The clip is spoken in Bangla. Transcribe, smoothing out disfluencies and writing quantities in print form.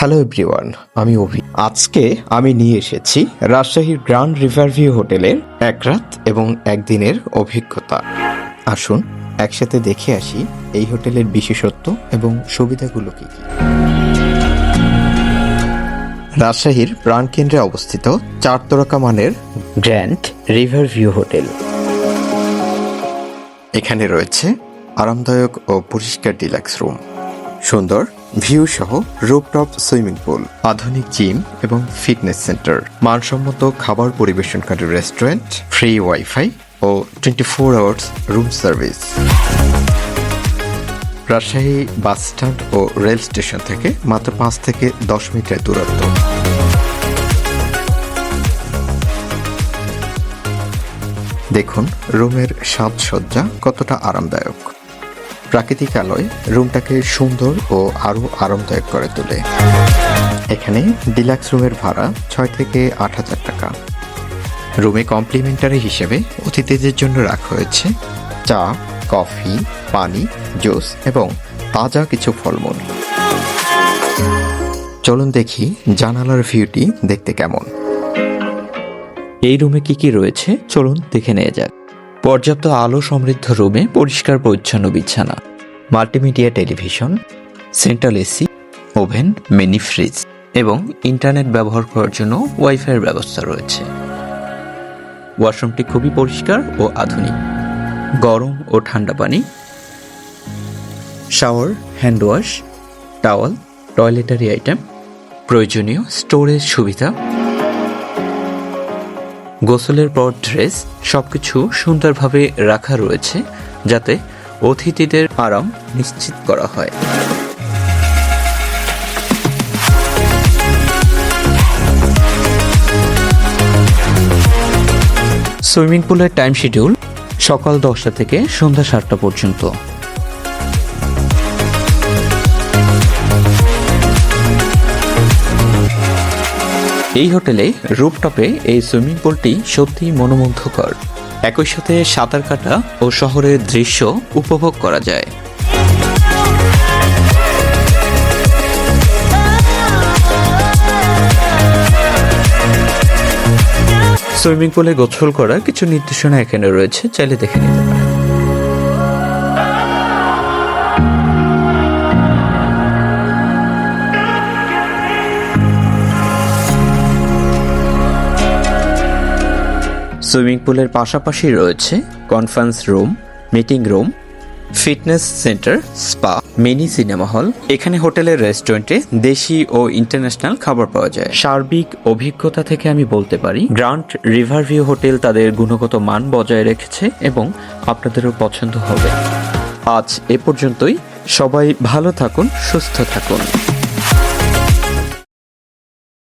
হ্যালো এভরিওয়ান, আমি অভি। আজকে আমি নিয়ে এসেছি রাজশাহীর গ্র্যান্ড রিভারভিউ হোটেলের এক রাত এবং একদিনের অভিজ্ঞতা। আসুন একসাথে দেখে আসি এই হোটেলের বিশেষত্ব এবং সুবিধাগুলো কি কি। রাজশাহীর প্রাণকেন্দ্রে অবস্থিত 4 তারকা মানের গ্র্যান্ড রিভারভিউ হোটেল। এখানে রয়েছে আরামদায়ক ও পরিষ্কার ডিলাক্স রুম, সুন্দর ভিউ সহ রুফটপ সুইমিং পুল, আধুনিক জিম এবং ফিটনেস সেন্টার, মানসম্মত খাবার পরিবেশনকারী রেস্টুরেন্ট, ফ্রি ওয়াইফাই ও 24 hours room service. Rajshahi bus stand ও রেল স্টেশন থেকে মাত্র 5 থেকে 10 মিনিটের দূরত্ব। দেখুন রুমের সাজসজ্জা কতটা আরামদায়ক। প্রাকৃতিক আলোয় রুমটাকে সুন্দর ও আরও আরামদায়ক করে তোলে। এখানে ডিলাক্স রুমের ভাড়া 6 থেকে 8,000 টাকা। রুমে কমপ্লিমেন্টারি হিসেবে অতিথিদের জন্য রাখা হয়েছে চা, কফি, পানি, জুস এবং তাজা কিছু ফলমূল। চলুন দেখি জানালার ভিউটি দেখতে কেমন। এই রুমে কি কি রয়েছে চলুন দেখে নেওয়া যাক। পর্যাপ্ত আলো সমৃদ্ধ রুমে পরিষ্কার পরিচ্ছন্ন বিছানা, multimedia television, central AC, oven, mini fridge এবং ইন্টারনেট ব্যবহার করার জন্য ওয়াইফাইয়ের ব্যবস্থা রয়েছে। ওয়াশরুমটি খুবই পরিষ্কার ও আধুনিক। গরম ও ঠান্ডা পানি, shower, hand wash, towel, toiletry item, প্রয়োজনীয় স্টোরেজ সুবিধা, গোসলের পর ড্রেস, সবকিছু সুন্দরভাবে রাখা রয়েছে যাতে অতিথিদের আরাম নিশ্চিত করা হয়। সুইমিং পুলের টাইম শিডিউল সকাল 10টা থেকে সন্ধ্যা 7টা পর্যন্ত। এই হোটেলে রুফটপে এই সুইমিং পুলটি সত্যিই মনোমুগ্ধকর। একই সাথে সাঁতার কাটা ও শহরের দৃশ্য উপভোগ করা যায়। সুইমিং পুলে গোসল করার কিছু নির্দেশনা এখানে রয়েছে, চাইলে দেখে নিতে পারেন। সুইমিং পুলের পাশাপাশি রয়েছে conference room, meeting room, fitness centre, spa, mini cinema hall. এখানে হোটেলের রেস্টুরেন্টে দেশি ও ইন্টারন্যাশনাল খাবার পাওয়া যায়। সার্বিক অভিজ্ঞতা থেকে আমি বলতে পারি গ্র্যান্ড রিভারভিউ হোটেল তাদের গুণগত মান বজায় রেখেছে এবং আপনাদেরও পছন্দ হবে। আজ এ পর্যন্তই। সবাই ভালো থাকুন, সুস্থ থাকুন।